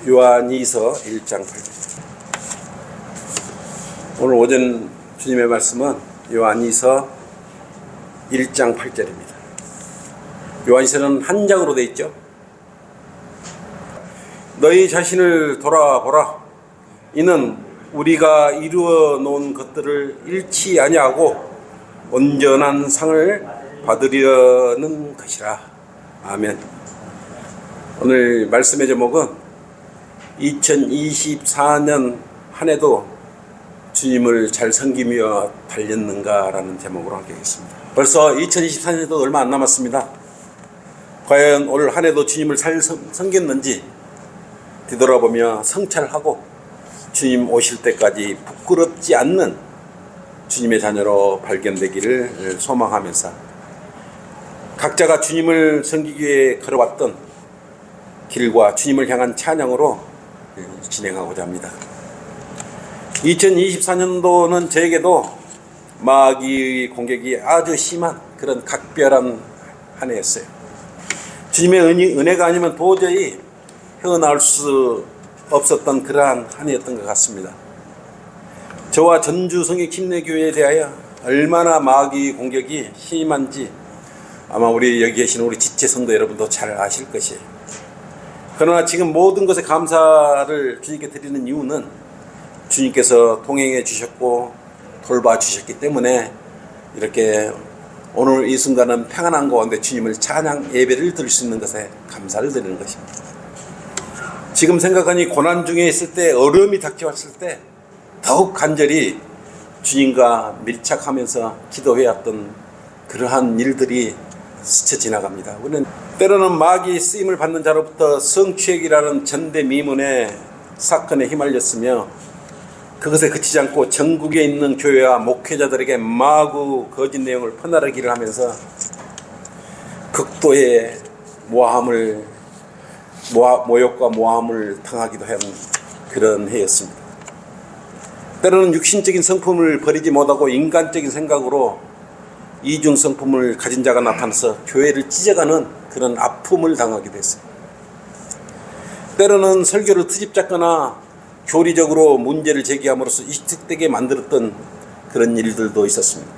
요한이서 1장 8절. 오늘 오전 주님의 말씀은 요한이서 1장 8절입니다. 요한이서는 한 장으로 되어 있죠. 너희 자신을 돌아보라. 이는 우리가 이루어 놓은 것들을 잃지 아니하고 온전한 상을 받으려는 것이라. 아멘. 오늘 말씀의 제목은 2024년 한 해도 주님을 잘 섬기며 달렸는가라는 제목으로 하겠습니다. 벌써 2024년에도 얼마 안 남았습니다. 과연 올 한 해도 주님을 잘 섬겼는지 뒤돌아보며 성찰하고 주님 오실 때까지 부끄럽지 않는 주님의 자녀로 발견되기를 소망하면서 각자가 주님을 섬기기 위해 걸어왔던 길과 주님을 향한 찬양으로 진행하고자 합니다. 2024년도는 저에게도 마귀의 공격이 아주 심한 그런 각별한 한 해였어요. 주님의 은혜가 아니면 도저히 헤어나올 수 없었던 그러한 한 해였던 것 같습니다. 저와 전주성의 침례교회에 대하여 얼마나 마귀의 공격이 심한지 아마 우리 여기 계신 우리 지체 성도 여러분도 잘 아실 것이에요. 그러나 지금 모든 것에 감사를 주님께 드리는 이유는 주님께서 동행해 주셨고 돌봐 주셨기 때문에 이렇게 오늘 이 순간은 평안한 가운데 주님을 찬양 예배를 드릴 수 있는 것에 감사를 드리는 것입니다. 지금 생각하니 고난 중에 있을 때, 어려움이 닥쳐왔을 때 더욱 간절히 주님과 밀착하면서 기도해왔던 그러한 일들이 스쳐 지나갑니다. 우리는 때로는 마귀 쓰임을 받는 자로부터 성취액이라는 전대미문의 사건에 휘말렸으며 그것에 그치지 않고 전국에 있는 교회와 목회자들에게 마구 거짓 내용을 퍼나르기를 하면서 극도의 모욕과 모함을 당하기도 한 그런 해였습니다. 때로는 육신적인 성품을 버리지 못하고 인간적인 생각으로 이중 성품을 가진 자가 나타나서 교회를 찢어가는 그런 아픔을 당하기도 했어요. 때로는 설교를 트집잡거나 교리적으로 문제를 제기함으로써 이식되게 만들었던 그런 일들도 있었습니다.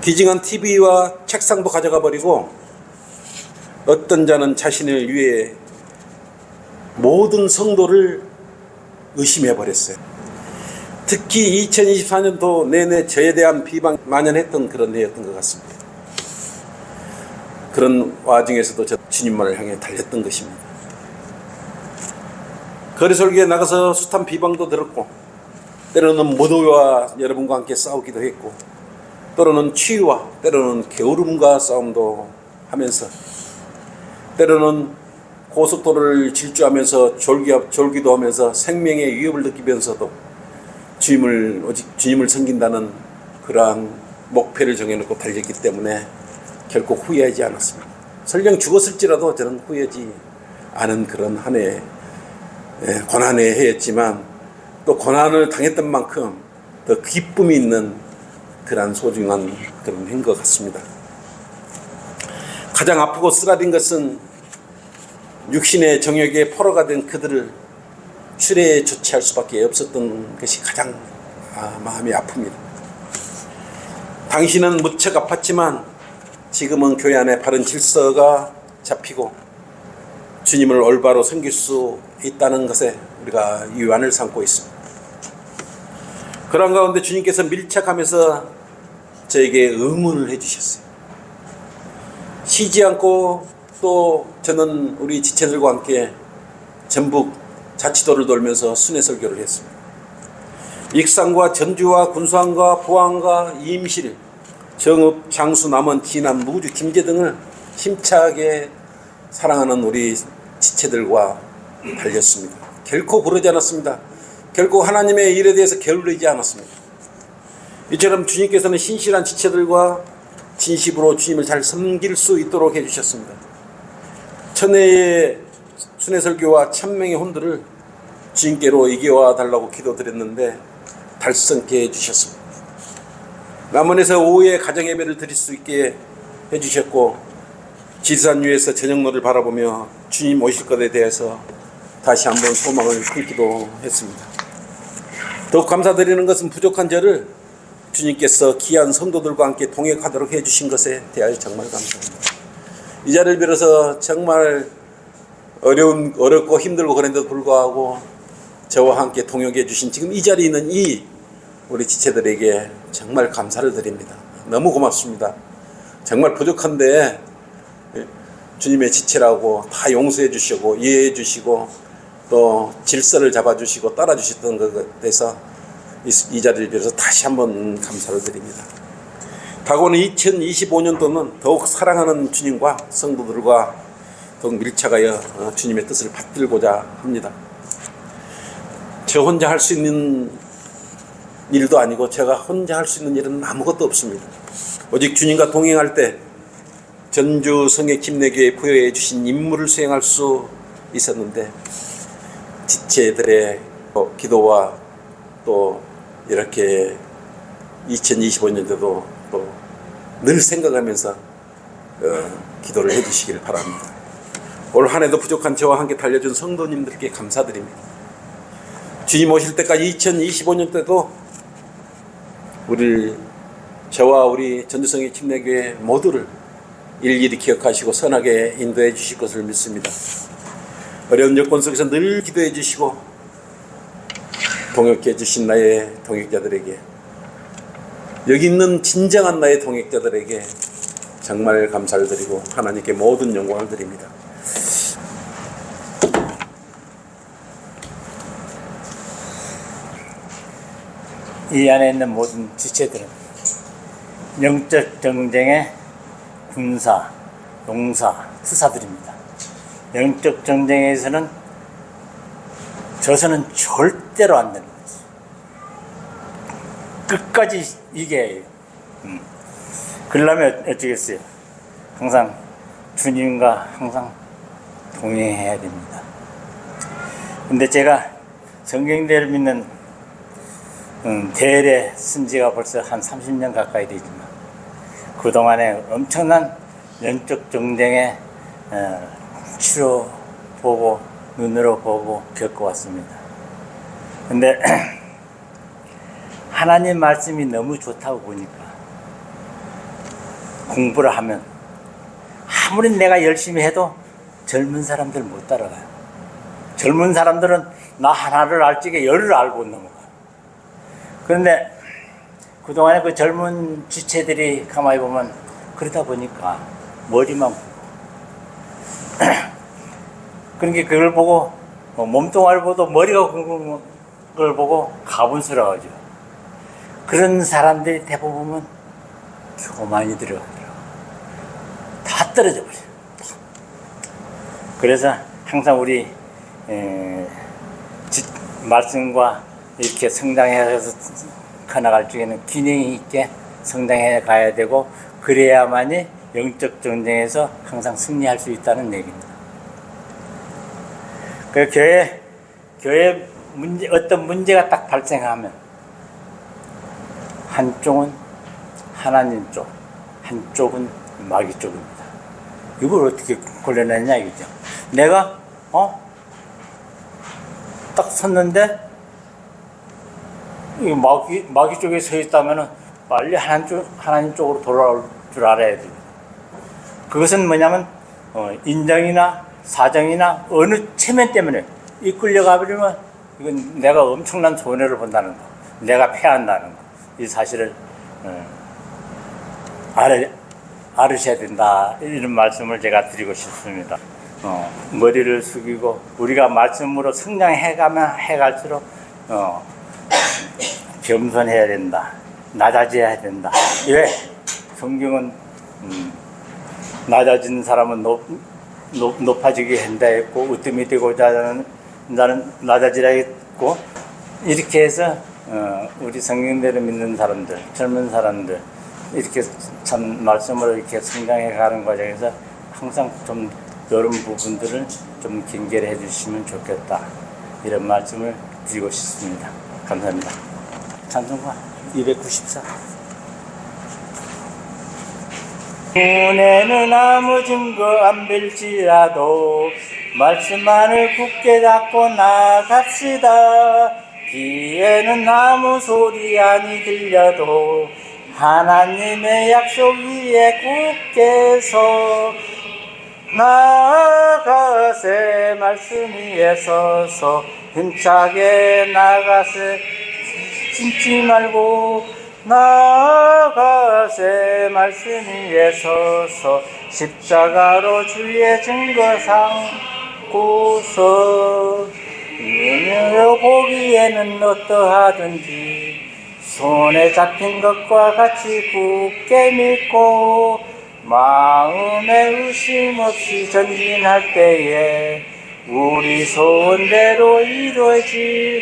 기증한 TV와 책상도 가져가 버리고 어떤 자는 자신을 위해 모든 성도를 의심해 버렸어요. 특히 2024년도 내내 저에 대한 비방 만연했던 그런 해였던 것 같습니다. 그런 와중에서도 저 주님만을 향해 달렸던 것입니다. 거리설교에 나가서 숱한 비방도 들었고 때로는 무도와 여러분과 함께 싸우기도 했고 때로는 치유와 때로는 게으름과 싸움도 하면서 때로는 고속도로를 질주하면서 졸기도 하면서 생명의 위협을 느끼면서도 오직 주님을 섬긴다는 그러한 목표를 정해놓고 달렸기 때문에 결코 후회하지 않았습니다. 설령 죽었을지라도 저는 후회하지 않은 그런 한 해, 고난의 해였지만 또 고난을 당했던 만큼 더 기쁨이 있는 그러한 소중한 그런 해인 것 같습니다. 가장 아프고 쓰라린 것은 육신의 정욕에 포로가 된 그들을 추례에 조치할 수밖에 없었던 것이 가장 마음이 아픕니다. 당신은 무척 아팠지만 지금은 교회 안에 바른 질서가 잡히고 주님을 올바로 섬길 수 있다는 것에 우리가 유안을 삼고 있습니다. 그런 가운데 주님께서 밀착하면서 저에게 응원을 해주셨어요. 쉬지 않고 또 저는 우리 지체들과 함께 전북 자치도를 돌면서 순회설교를 했습니다. 익산과 전주와 군산과 포항과 임실, 정읍, 장수, 남원, 진안, 무주, 김제 등을 힘차게 사랑하는 우리 지체들과 달렸습니다. 결코 그러지 않았습니다. 결코 하나님의 일에 대해서 게을르지 않았습니다. 이처럼 주님께서는 신실한 지체들과 진심으로 주님을 잘 섬길 수 있도록 해주셨습니다. 천혜의 순회설교와 천명의 혼들을 주님께로 이겨와 달라고 기도드렸는데 달성케 해주셨습니다. 남원에서 오후에 가정예배를 드릴 수 있게 해주셨고 지리산 위에서 저녁노를 바라보며 주님 오실 것에 대해서 다시 한번 소망을 품기도 했습니다. 더욱 감사드리는 것은 부족한 저를 주님께서 귀한 성도들과 함께 동역하도록 해주신 것에 대하여 정말 감사합니다. 이 자리를 빌어서 정말 어렵고 힘들고 그런데도 불구하고 저와 함께 동역해 주신 지금 이 자리에 있는 이 우리 지체들에게 정말 감사를 드립니다. 너무 고맙습니다. 정말 부족한데 주님의 지체라고 다 용서해 주시고 이해해 주시고 또 질서를 잡아 주시고 따라 주셨던 것에 대해서 이 자리를 빌어서 다시 한번 감사를 드립니다. 다가오는 2025년도는 더욱 사랑하는 주님과 성도들과 더욱 밀착하여 주님의 뜻을 받들고자 합니다. 저 혼자 할 수 있는 일도 아니고 제가 혼자 할 수 있는 일은 아무것도 없습니다. 오직 주님과 동행할 때 전주 성의 김내교에 부여해 주신 임무를 수행할 수 있었는데 지체들의 기도와 또 이렇게 2025년도도 또 늘 생각하면서 기도를 해 주시기를 바랍니다. 올 한 해도 부족한 저와 함께 달려준 성도님들께 감사드립니다. 주님 오실 때까지 2025년 때도 저와 우리 전주성의 침례교회 모두를 일일이 기억하시고 선하게 인도해 주실 것을 믿습니다. 어려운 여건 속에서 늘 기도해 주시고 동역해 주신 나의 동역자들에게, 여기 있는 진정한 나의 동역자들에게 정말 감사를 드리고 하나님께 모든 영광을 드립니다. 이 안에 있는 모든 지체들은 영적 전쟁의 군사, 용사, 투사들입니다. 영적 전쟁에서는 져서는 절대로 안 되는 거지. 끝까지 이겨야 해요. 그러려면 어쩌겠어요? 항상 주님과 항상 동행해야 됩니다. 근데 제가 성경대를 믿는 대례 쓴 지가 벌써 한 30년 가까이 되지만 그동안에 엄청난 영적 전쟁에 치러보고 눈으로 보고 겪어왔습니다. 근데 하나님 말씀이 너무 좋다고 보니까 공부를 하면 아무리 내가 열심히 해도 젊은 사람들 못 따라가요. 젊은 사람들은 나 하나를 알 적에 열을 알고 넘어가요. 그런데 그동안에 그 젊은 지체들이 가만히 보면 그러다 보니까 머리만 굵고 그러니까 그걸 보고 몸뚱아리를 보고 머리가 굵은 걸 보고 가분스러워져. 그런 사람들이 대부분 보면 교만이 들어가더라고. 다 떨어져 버려. 그래서 항상 우리 말씀과 이렇게 성장해서 커나갈 적에는 균형 있게 성장해 가야 되고 그래야만이 영적 전쟁에서 항상 승리할 수 있다는 얘기입니다. 그 교회 어떤 문제가 딱 발생하면 한쪽은 하나님 쪽, 한쪽은 마귀 쪽입니다. 이걸 어떻게 골라내냐 이거죠. 내가 딱 섰는데 이 마귀 쪽에 서 있다면은 빨리 하나님 쪽으로 돌아올 줄 알아야 돼요. 그것은 뭐냐면 인정이나 사정이나 어느 체면 때문에 이끌려가 버리면 이건 내가 엄청난 손해를 본다는 거, 내가 패한다는 거, 이 사실을 알으셔야 된다, 이런 말씀을 제가 드리고 싶습니다. 머리를 숙이고 우리가 말씀으로 성장해가면 해갈수록 겸손해야 된다, 낮아져야 된다. 왜? 성경은 낮아진 사람은 높아지게 한다 했고 으뜸이 되고자 하는 나는 낮아지라 했고, 이렇게 해서 우리 성경대로 믿는 사람들, 젊은 사람들 이렇게 참 말씀으로 이렇게 성장해 가는 과정에서 항상 좀 이런 부분들을 좀 경계해 주시면 좋겠다, 이런 말씀을 드리고 싶습니다. 감사합니다. 찬송가 294. 눈에는 아무 증거 안 빌지라도 말씀만을 굳게 잡고 나갑시다. 귀에는 아무 소리 아니 들려도 하나님의 약속 위에 굳게 서 나아가세. 말씀 위에 서서 힘차게 나가세. 숨지 말고 나아가세. 말씀 위에 서서 십자가로 주의 증거 삼고서 눈으로 보기에는 어떠하든지 손에 잡힌 것과 같이 굳게 믿고 마음에 의심 없이 전진할 때에 우리 소원대로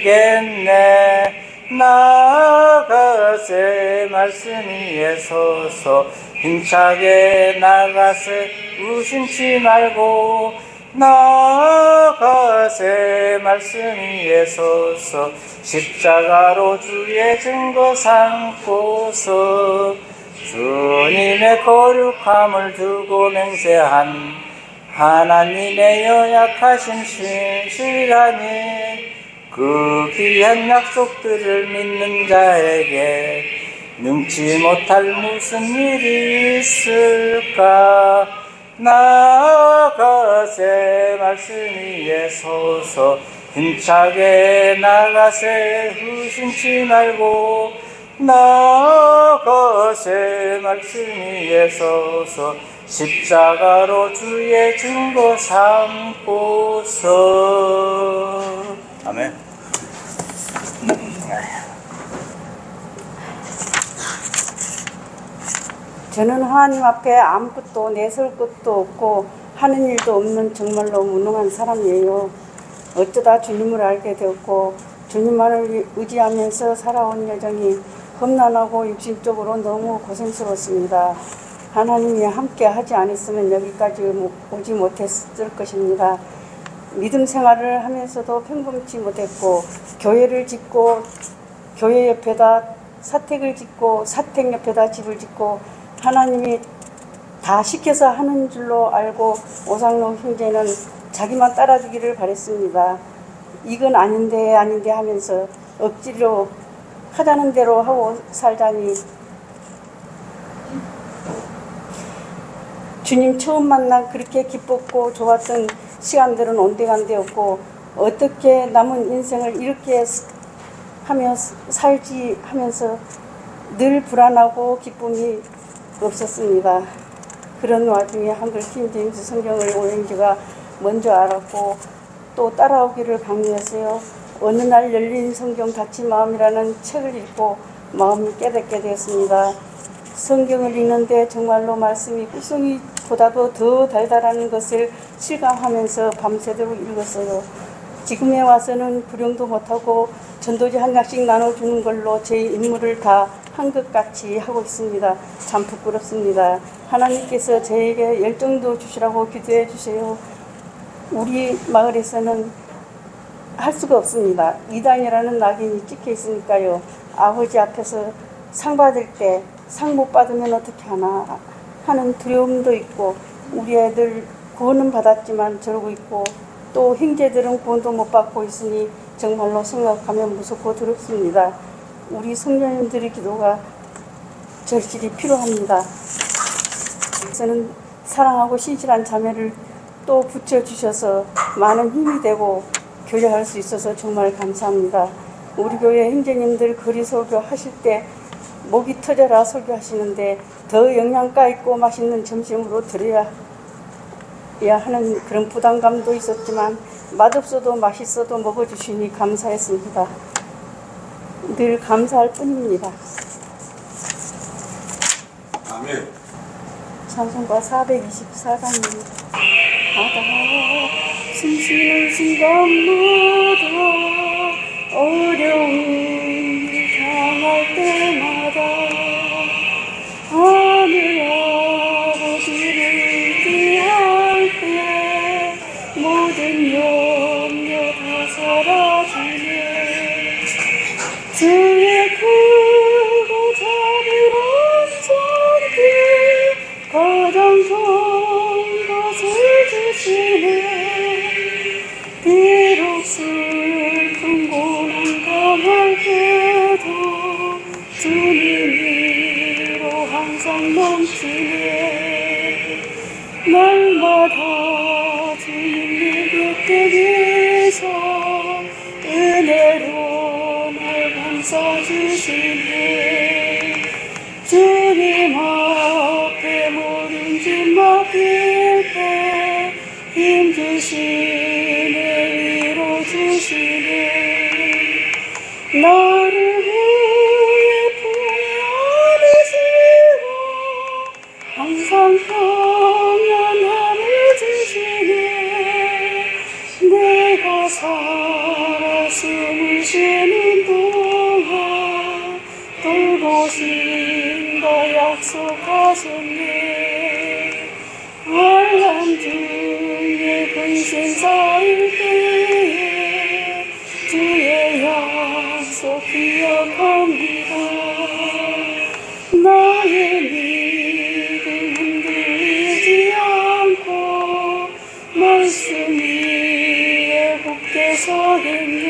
이루어지겠네. 나아가세. 말씀 위에 서서 힘차게 나가세. 의심치 말고 나아가세. 말씀 위에 서서 십자가로 주의 증거 삼고서 주님의 거룩함을 두고 맹세한 하나님의 연약하신 신실하니 그 귀한 약속들을 믿는 자에게 능치 못할 무슨 일이 있을까. 나아가세. 말씀 위에 서서 힘차게 나가세. 의심치 말고 나아가세. 말씀 위에 서서 십자가로 주의 증거 삼고서. 아멘. 저는 하나님 앞에 아무것도 내세울 것도 없고 하는 일도 없는 정말로 무능한 사람이에요. 어쩌다 주님을 알게 되었고 주님만을 의지하면서 살아온 여정이 험난하고 육신적으로 너무 고생스럽습니다. 하나님이 함께 하지 않았으면 여기까지 오지 못했을 것입니다. 믿음 생활을 하면서도 평범치 못했고 교회를 짓고 교회 옆에다 사택을 짓고 사택 옆에다 집을 짓고 하나님이 다 시켜서 하는 줄로 알고 오상록 형제는 자기만 따라주기를 바랬습니다. 이건 아닌데 하면서 억지로 하자는 대로 하고 살자니 주님 처음 만나 그렇게 기뻤고 좋았던 시간들은 온데간데였고 어떻게 남은 인생을 이렇게 하며 살지 하면서 늘 불안하고 기쁨이 없었습니다. 그런 와중에 한글 킹제임스 성경을 오행지가 먼저 알았고 또 따라오기를 강요했어요. 어느 날 열린 성경 닫힌 마음이라는 책을 읽고 마음이 깨닫게 되었습니다. 성경을 읽는데 정말로 말씀이 구성이보다도 더 달달한 것을 실감하면서 밤새도록 읽었어요. 지금에 와서는 불용도 못하고 전도지 한 장씩 나눠주는 걸로 제 임무를 다 한 것 같이 하고 있습니다. 참 부끄럽습니다. 하나님께서 저에게 열정도 주시라고 기도해 주세요. 우리 마을에서는 할 수가 없습니다. 이단이라는 낙인이 찍혀 있으니까요. 아버지 앞에서 상 받을 때 상 못 받으면 어떻게 하나 하는 두려움도 있고 우리 애들 구원은 받았지만 저러고 있고 또 형제들은 구원도 못 받고 있으니 정말로 생각하면 무섭고 두렵습니다. 우리 성도님들의 기도가 절실히 필요합니다. 저는 사랑하고 신실한 자매를 또 붙여주셔서 많은 힘이 되고 교제할 수 있어서 정말 감사합니다. 우리 교회 형제님들 거리 설교 하실 때 목이 터져라 설교하시는데 더 영양가 있고 맛있는 점심으로 드려야 하는 그런 부담감도 있었지만 맛없어도 맛있어도 먹어주시니 감사했습니다. 늘 감사할 뿐입니다. 아멘. 찬송가 424장입니다. 바다 숨쉬는 순간마다 어려운 일 당할 때마다 하늘 아버지를 의지할 때 모든 염려 다 사라지네. 주의 크고 자비로운 손길 주시네. 주님 앞에 모든 짐 맡길 때 힘주시네. 위로 주시네. 나를 위해 품에 안으시고 항상 평안함을 주시네. 내가 살아 숨을 쉬는 동안 돌보신다 약속하셨네. 알람 중에 근심 쌓일 때에 주의 약속 기억합니다. 나의 믿음 흔들리지 않고 말씀 위에 굳게 서겠네.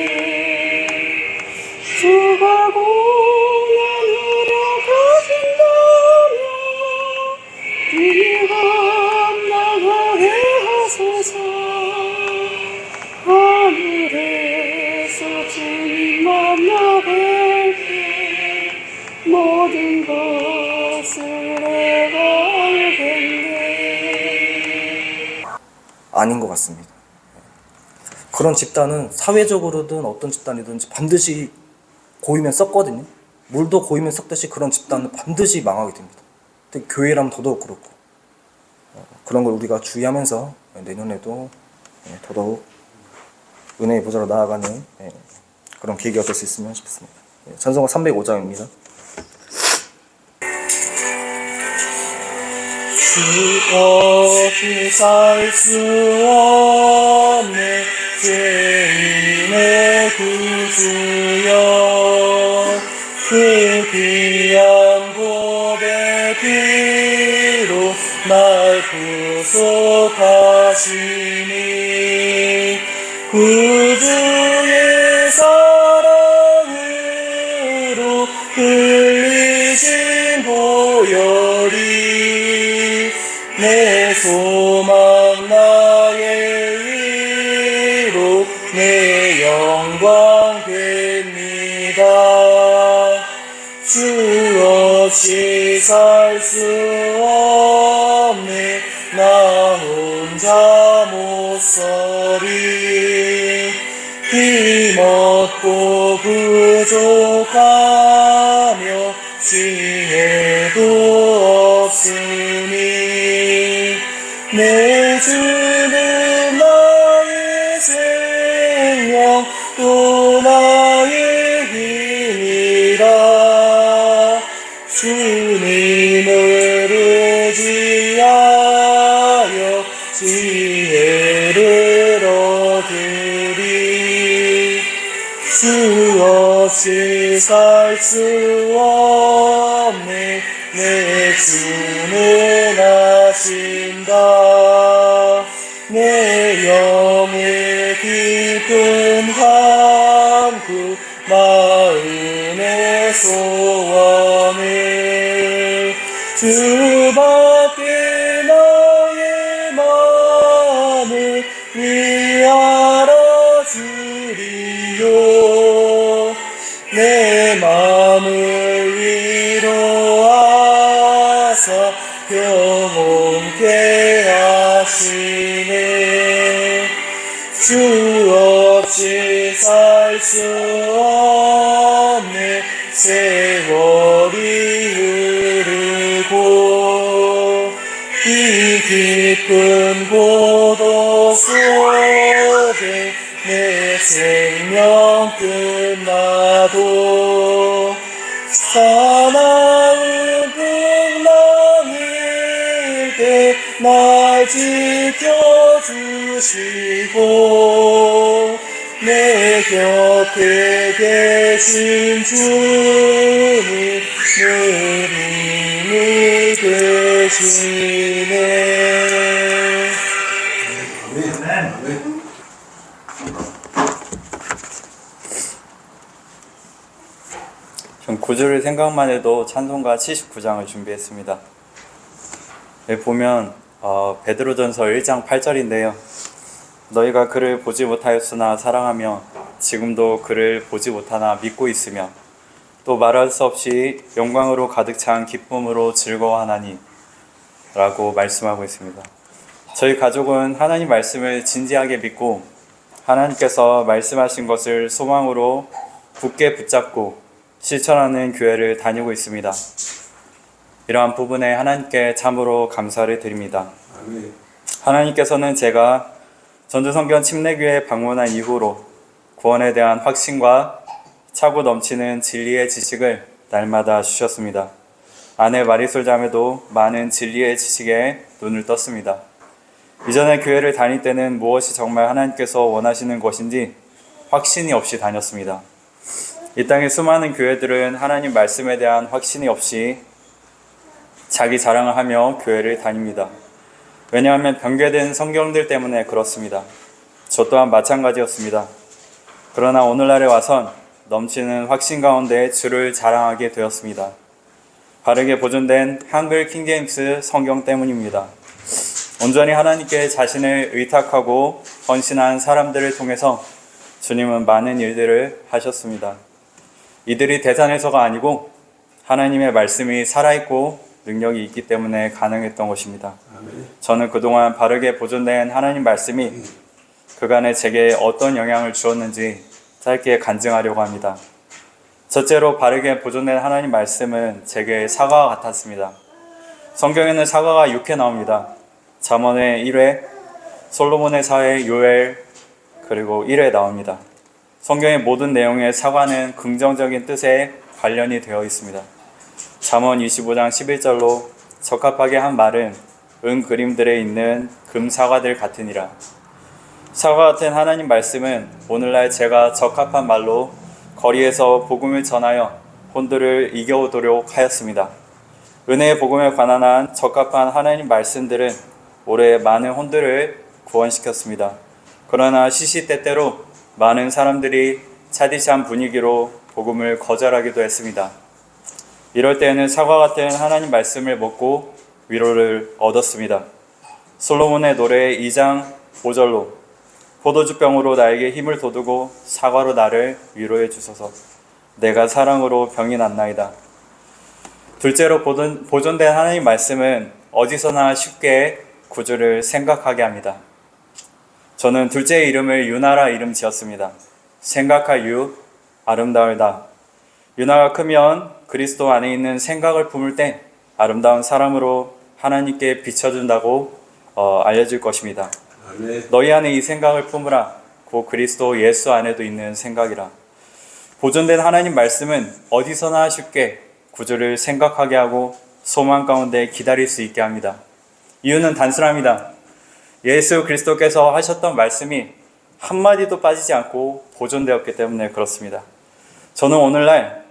주가 고난으로 가신다면 주님 감당하게 하소서. 하늘에서 주님 만나 뵐때 모든 것을 내가 알겠네. 아닌 것 같습니다. 그런 집단은 사회적으로든 어떤 집단이든지 반드시 고이면 썩거든요. 물도 고이면 썩듯이 그런 집단은 반드시 망하게 됩니다. 특히 교회라면 더더욱 그렇고 그런 걸 우리가 주의하면서 내년에도 더더욱 은혜의 보좌로 나아가는 그런 계기가 될 수 있으면 싶습니다. 찬송가 305장입니다. 주 없이 살 수 없네 죄인의 구주여. 그 귀한 고백 피로 날 구속하시니 구주의 사랑으로 흘리신 보혈이 내 소망 나의 위로 내 영광 됩니다. 주 없이 살 수 없네 나 혼자 못 서리. 힘없고 부족하며 지혜도 없으니 내 주는 나의 생명 또 나의 힘이라. 주님을 의지하여 지혜를 얻으리. 주 없이 살 수 없네 내 주는 아신다. 내 영의 깊은 간구 마음의 소원을 주밖에 나의 마음을 위하라 주리요. 내 마음을 위로하사 평온케 하시네. 주 없이 살 수 없네 세월이 흐르고 이 깊은 고독 속에 내 생명 끝나도 사나운 풍랑일 때 날 지켜주시고 내 곁에 계신 주님 늘 힘이 되시네. 전 구주를 생각만 해도 찬송가 79장을 준비했습니다. 여기 보면 베드로전서 1장 8절인데요. 너희가 그를 보지 못하였으나 사랑하며 지금도 그를 보지 못하나 믿고 있으며 또 말할 수 없이 영광으로 가득 찬 기쁨으로 즐거워하나니 라고 말씀하고 있습니다. 저희 가족은 하나님 말씀을 진지하게 믿고 하나님께서 말씀하신 것을 소망으로 굳게 붙잡고 실천하는 교회를 다니고 있습니다. 이러한 부분에 하나님께 참으로 감사를 드립니다. 하나님께서는 제가 전주성경 침례교회 방문한 이후로 구원에 대한 확신과 차고 넘치는 진리의 지식을 날마다 주셨습니다. 아내 마리솔 자매도 많은 진리의 지식에 눈을 떴습니다. 이전에 교회를 다닐 때는 무엇이 정말 하나님께서 원하시는 것인지 확신이 없이 다녔습니다. 이 땅의 수많은 교회들은 하나님 말씀에 대한 확신이 없이 자기 자랑을 하며 교회를 다닙니다. 왜냐하면 변개된 성경들 때문에 그렇습니다. 저 또한 마찬가지였습니다. 그러나 오늘날에 와선 넘치는 확신 가운데 주를 자랑하게 되었습니다. 바르게 보존된 한글 킹제임스 성경 때문입니다. 온전히 하나님께 자신을 의탁하고 헌신한 사람들을 통해서 주님은 많은 일들을 하셨습니다. 이들이 대단해서가 아니고 하나님의 말씀이 살아있고 능력이 있기 때문에 가능했던 것입니다. 저는 그동안 바르게 보존된 하나님 말씀이 그간에 제게 어떤 영향을 주었는지 짧게 간증하려고 합니다. 첫째로 바르게 보존된 하나님 말씀은 제게 사과와 같았습니다. 성경에는 사과가 6회 나옵니다. 잠언의 1회, 솔로몬의 4회, 요엘, 그리고 1회 나옵니다. 성경의 모든 내용에 사과는 긍정적인 뜻에 관련이 되어 있습니다. 잠언 25장 11절로 적합하게 한 말은 은 그림들에 있는 금 사과들 같으니라. 사과 같은 하나님 말씀은 오늘날 제가 적합한 말로 거리에서 복음을 전하여 혼들을 이겨오도록 하였습니다. 은혜의 복음에 관한 한 적합한 하나님 말씀들은 올해 많은 혼들을 구원시켰습니다. 그러나 시시때때로 많은 사람들이 차디찬 분위기로 복음을 거절하기도 했습니다. 이럴 때에는 사과 같은 하나님 말씀을 먹고 위로를 얻었습니다. 솔로몬의 노래 2장 5절로 포도주병으로 나에게 힘을 돋우고 사과로 나를 위로해 주소서. 내가 사랑으로 병이 났나이다. 둘째로 보존된 하나님 말씀은 어디서나 쉽게 구주를 생각하게 합니다. 저는 둘째의 이름을 유나라 이름 지었습니다. 생각할 유, 아름다울다. 유나가 크면 그리스도 안에 있는 생각을 품을 때 아름다운 사람으로 하나님께 비춰준다고 알려질 것입니다. 너희 안에 이 생각을 품으라. 곧 그리스도 예수 안에도 있는 생각이라. 보존된 하나님 말씀은 어디서나 쉽게 구주를 생각하게 하고 소망 가운데 기다릴 수 있게 합니다. 이유는 단순합니다. 예수 그리스도께서 하셨던 말씀이 한마디도 빠지지 않고 보존되었기 때문에 그렇습니다. 저는 오늘날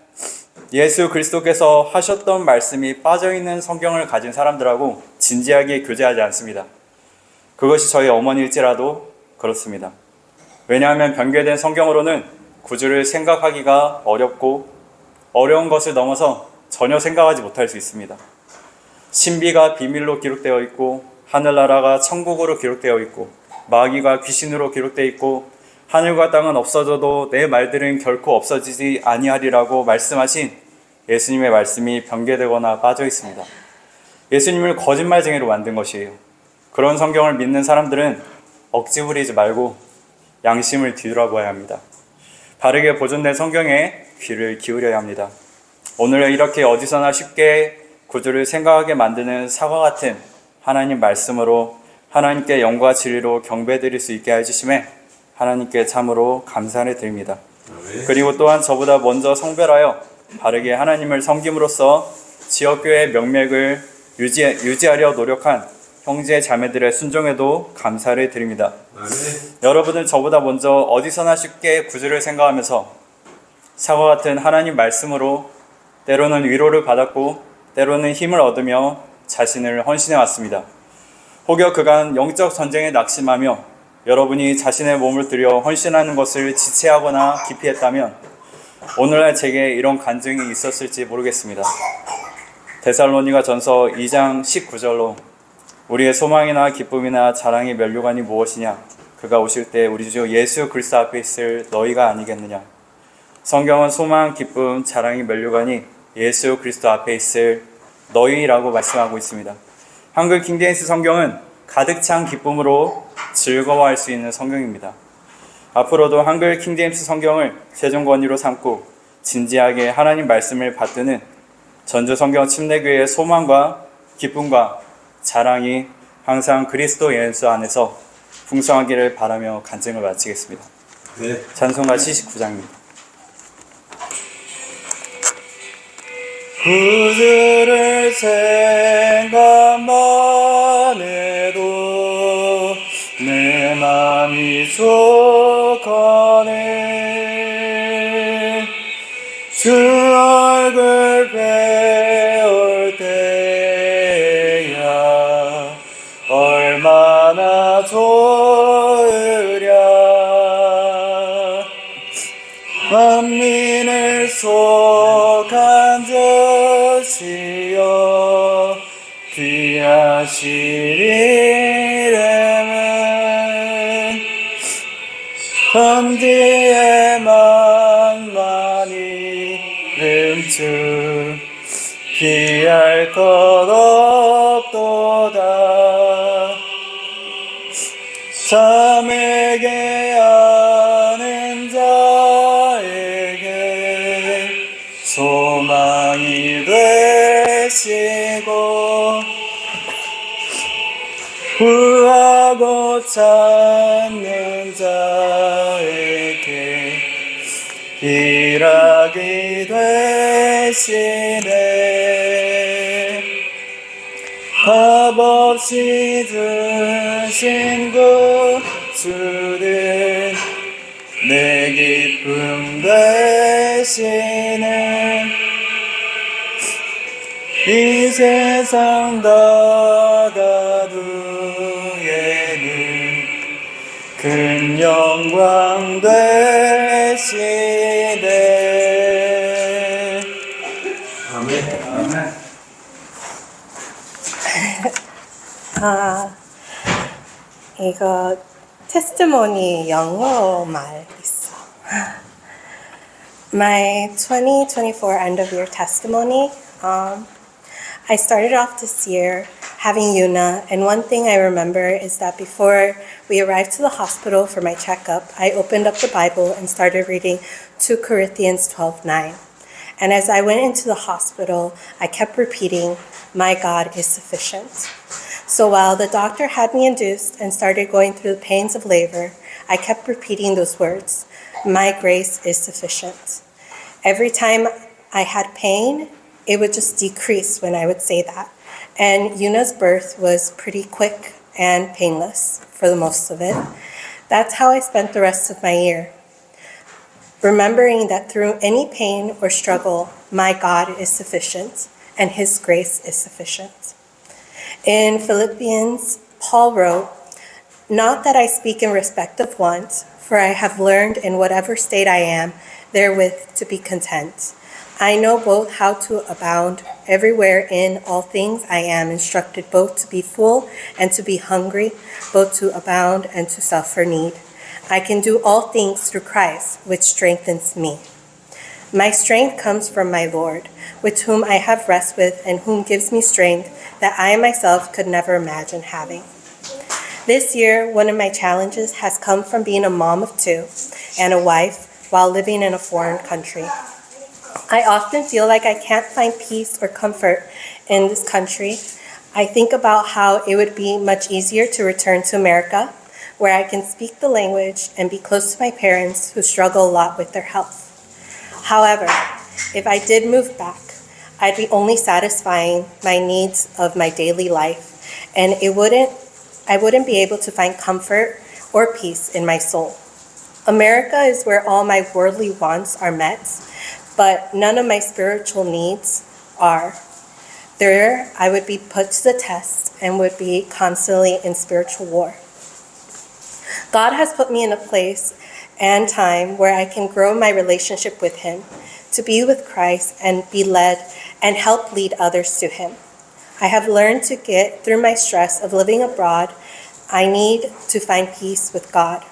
예수 그리스도께서 하셨던 말씀이 빠져있는 성경을 가진 사람들하고 진지하게 교제하지 않습니다. 그것이 저희 어머니일지라도 그렇습니다. 왜냐하면 변개된 성경으로는 구주를 생각하기가 어렵고 어려운 것을 넘어서 전혀 생각하지 못할 수 있습니다. 신비가 비밀로 기록되어 있고 하늘나라가 천국으로 기록되어 있고 마귀가 귀신으로 기록되어 있고 하늘과 땅은 없어져도 내 말들은 결코 없어지지 아니하리라고 말씀하신 예수님의 말씀이 변개되거나 빠져 있습니다. 예수님을 거짓말쟁이로 만든 것이에요. 그런 성경을 믿는 사람들은 억지 부리지 말고 양심을 뒤돌아봐야 합니다. 바르게 보존된 성경에 귀를 기울여야 합니다. 오늘 이렇게 어디서나 쉽게 구주를 생각하게 만드는 사과 같은 하나님 말씀으로 하나님께 영과 진리로 경배드릴 수 있게 해주심에 하나님께 참으로 감사를 드립니다. 그리고 또한 저보다 먼저 성별하여 바르게 하나님을 섬김으로써 지역교회의 명맥을 유지하려 노력한 형제 자매들의 순종에도 감사를 드립니다. 여러분은 저보다 먼저 어디서나 쉽게 구주를 생각하면서 사과 같은 하나님 말씀으로 때로는 위로를 받았고 때로는 힘을 얻으며 자신을 헌신해 왔습니다. 혹여 그간 영적 전쟁에 낙심하며 여러분이 자신의 몸을 들여 헌신하는 것을 지체하거나 기피했다면 오늘날 제게 이런 간증이 있었을지 모르겠습니다. 데살로니가 전서 2장 19절로 우리의 소망이나 기쁨이나 자랑의 면류관이 무엇이냐? 그가 오실 때 우리 주 예수 그리스도 앞에 있을 너희가 아니겠느냐? 성경은 소망, 기쁨, 자랑이 면류관이 예수 그리스도 앞에 있을 너희라고 말씀하고 있습니다. 한글 킹제임스 성경은 가득 찬 기쁨으로 즐거워할 수 있는 성경입니다. 앞으로도 한글 킹제임스 성경을 최종 권위로 삼고 진지하게 하나님 말씀을 받드는 전주 성경 침례교회의 소망과 기쁨과 자랑이 항상 그리스도 예수 안에서 풍성하기를 바라며 간증을 마치겠습니다. 네. 찬송가 79장입니다. 그들을 생각만 해도 내 맘이 족하네. 주 얼굴 배울 때야 얼마나 좋으랴. 만민을 속한 저시여 귀하신 이름은 천지에만 많이 름주 피할 것 없도다. 참에게 아는 자에게 소망이 되시고 구하고 찾는 자에게 일하기 되시네. 값없이 주신 구주는 내 기쁨 되시네. 이 세상 다가두에는 큰 영광 되시네. 아멘. 아멘. 이거 테스티모니 영어 말 있어. My 2024 end of year testimony. I started off this year having Yuna, and one thing I remember is that before we arrived to the hospital for my checkup, I opened up the Bible and started reading 2 Corinthians 12:9. And as I went into the hospital, I kept repeating, "My God is sufficient." So while the doctor had me induced and started going through the pains of labor, I kept repeating those words, "My grace is sufficient." Every time I had pain, it would just decrease when I would say that. And Yuna's birth was pretty quick and painless for the most of it. That's how I spent the rest of my year. Remembering that through any pain or struggle, my God is sufficient and His grace is sufficient. In Philippians, Paul wrote, "Not that I speak in respect of want, for I have learned in whatever state I am, therewith to be content. I know both how to abound everywhere in all things. I am instructed both to be full and to be hungry, both to abound and to suffer need. I can do all things through Christ, which strengthens me. My strength comes from my Lord, with whom I have rest with and whom gives me strength that I myself could never imagine having." This year, one of my challenges has come from being a mom of two and a wife while living in a foreign country. I often feel like I can't find peace or comfort in this country. I think about how it would be much easier to return to America, where I can speak the language and be close to my parents who struggle a lot with their health. However, if I did move back, I'd be only satisfying my needs of my daily life, and I wouldn't be able to find comfort or peace in my soul. America is where all my worldly wants are met, but none of my spiritual needs are. There, I would be put to the test and would be constantly in spiritual war. God has put me in a place and time where I can grow my relationship with Him, to be with Christ and be led and help lead others to Him. I have learned to get through my stress of living abroad. I need to find peace with God.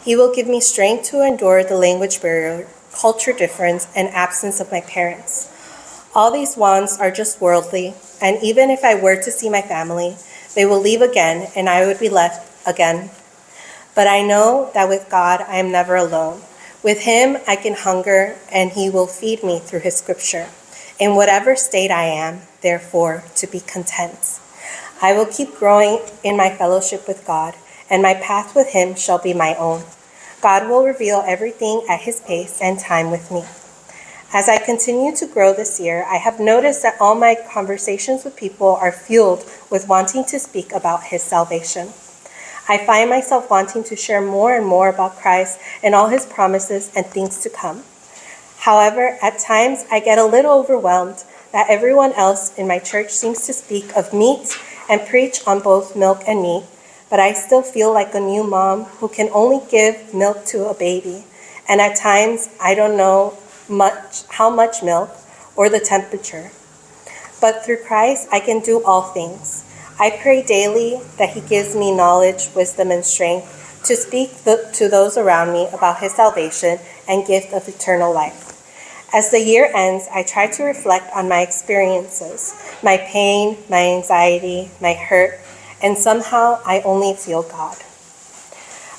He will give me strength to endure the language barrier culture difference, and absence of my parents. All these wants are just worldly, and even if I were to see my family, they will leave again and I would be left again. But I know that with God I am never alone. With Him I can hunger and He will feed me through His scripture. In whatever state I am, therefore, to be content. I will keep growing in my fellowship with God, and my path with Him shall be my own. God will reveal everything at His pace and time with me. As I continue to grow this year, I have noticed that all my conversations with people are fueled with wanting to speak about His salvation. I find myself wanting to share more and more about Christ and all His promises and things to come. However, at times I get a little overwhelmed that everyone else in my church seems to speak of meat and preach on both milk and meat, but I still feel like a new mom who can only give milk to a baby, and at times I don't know how much milk or the temperature. But through Christ I can do all things. I pray daily that He gives me knowledge, wisdom, and strength to speak to those around me about His salvation and gift of eternal life. As the year ends, I try to reflect on my experiences, my pain, my anxiety, my hurt, and somehow I only feel God.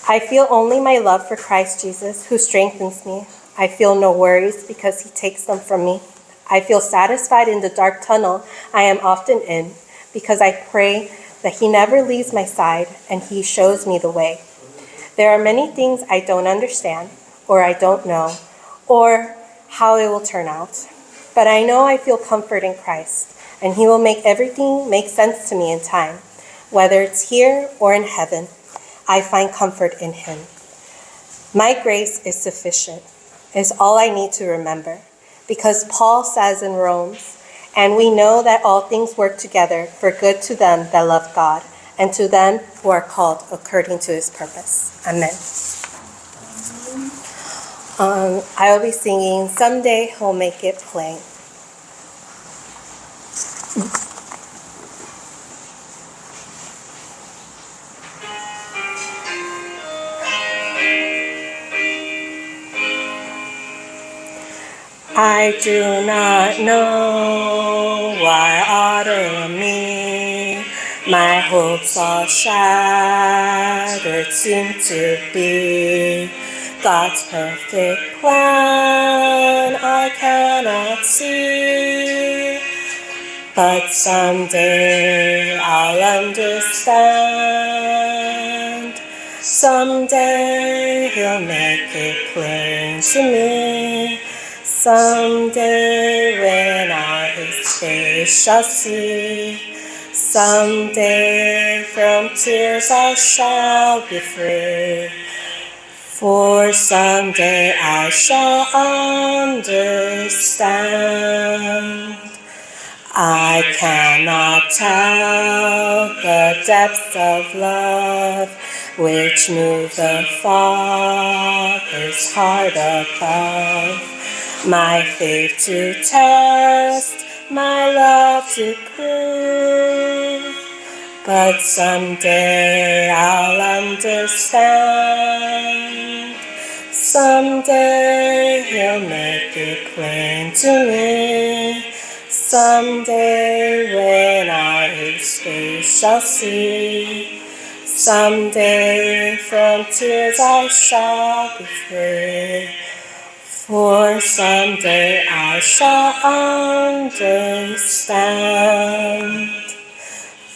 I feel only my love for Christ Jesus, who strengthens me. I feel no worries because He takes them from me. I feel satisfied in the dark tunnel I am often in because I pray that He never leaves my side and He shows me the way. There are many things I don't understand, or I don't know, or how it will turn out. But I know I feel comfort in Christ, and He will make everything make sense to me in time. Whether it's here or in heaven, I find comfort in Him. My grace is sufficient, is all I need to remember, because Paul says in Romans, and we know that all things work together for good to them that love God, and to them who are called according to His purpose. Amen. I will be singing Someday He'll Make It Plain. I do not know why out of me my hopes all shattered seem to be. God's perfect plan I cannot see, but someday I'll understand. Someday He'll make it plain to me. Someday when I His face shall see, someday from tears I shall be free. For someday I shall understand. I cannot tell the depths of love which move the Father's heart above. My faith to test, my love to prove. But someday I'll understand. Someday He'll make it plain to me. Someday when I His face shall see. Someday from tears I shall be free. For someday I shall understand.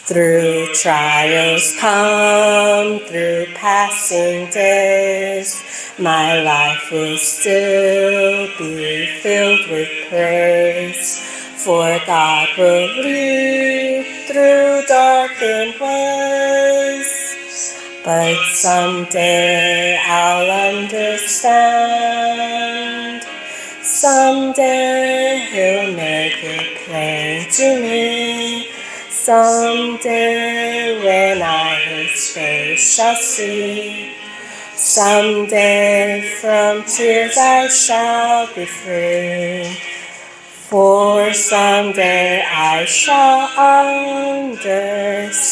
Through trials come, through passing days, my life will still be filled with praise. For God will lead through darkened ways. But someday I'll understand. Someday He'll make it plain to me. Someday when I His face shall see. Someday from tears I shall be free. For someday I shall understand.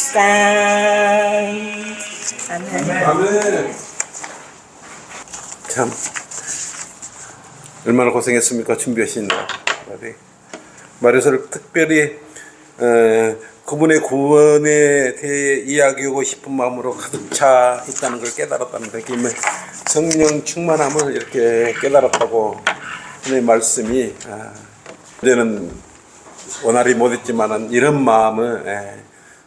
Amen. 아멘. 참 얼마나 고생했습니까? 준비하신 마리수를 특별히 그분의 구원에 대해 이야기하고 싶은 마음으로 가득 차 있다는 걸 깨달았다는 데 성령 충만함을 이렇게 깨달았다고 하나님의 말씀이 이제는 원활히 못했지만은 이런 마음을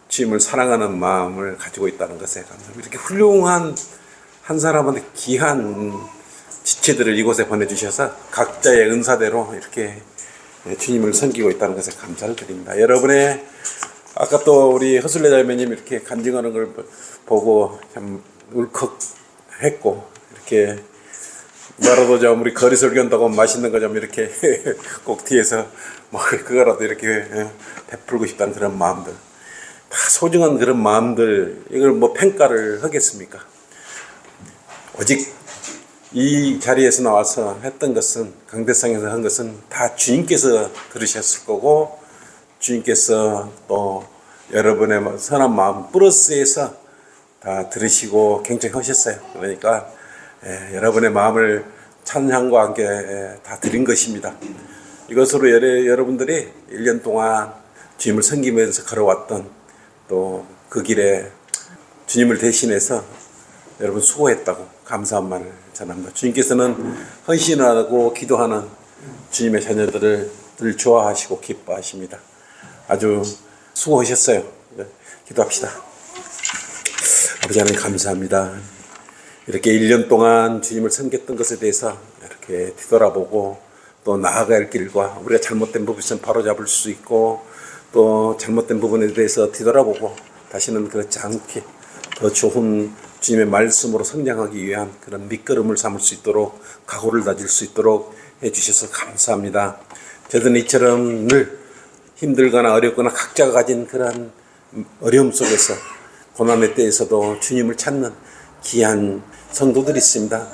주님을 사랑하는 마음을 가지고 있다는 것에 감사합니다. 이렇게 훌륭한 한 사람한테 귀한 지체들을 이곳에 보내주셔서 각자의 은사대로 이렇게 주님을 섬기고 있다는 것에 감사를 드립니다. 여러분의 아까 또 우리 허술래 자매님 이렇게 간증하는 걸 보고 참 울컥했고 이렇게 나라도 좀 우리 거리 설교한다고 맛있는 거 좀 이렇게 꼭 뒤에서 뭐 그거라도 이렇게 베풀고 싶다는 그런 마음들 다 소중한 그런 마음들 이걸 뭐 평가를 하겠습니까? 오직 이 자리에서 나와서 했던 것은 강대상에서 한 것은 다 주님께서 들으셨을 거고 주님께서 또 여러분의 선한 마음 플러스에서 다 들으시고 경청하셨어요. 그러니까 여러분의 마음을 찬양과 함께 다 드린 것입니다. 이것으로 여러분들이 1년 동안 주님을 섬기면서 걸어왔던 또 그 길에 주님을 대신해서 여러분 수고했다고 감사한 말을 전합니다. 주님께서는 헌신하고 기도하는 주님의 자녀들을 늘 좋아하시고 기뻐하십니다. 아주 수고하셨어요. 기도합시다. 아버지 하나님 감사합니다. 이렇게 1년 동안 주님을 섬겼던 것에 대해서 이렇게 뒤돌아보고 또 나아갈 길과 우리가 잘못된 부분은 바로잡을 수 있고 또 잘못된 부분에 대해서 뒤돌아보고 다시는 그렇지 않게 더 좋은 주님의 말씀으로 성장하기 위한 그런 밑거름을 삼을 수 있도록 각오를 다질 수 있도록 해주셔서 감사합니다. 저들은 이처럼 늘 힘들거나 어렵거나 각자가 가진 그런 어려움 속에서 고난의 때에서도 주님을 찾는 귀한 성도들이 있습니다.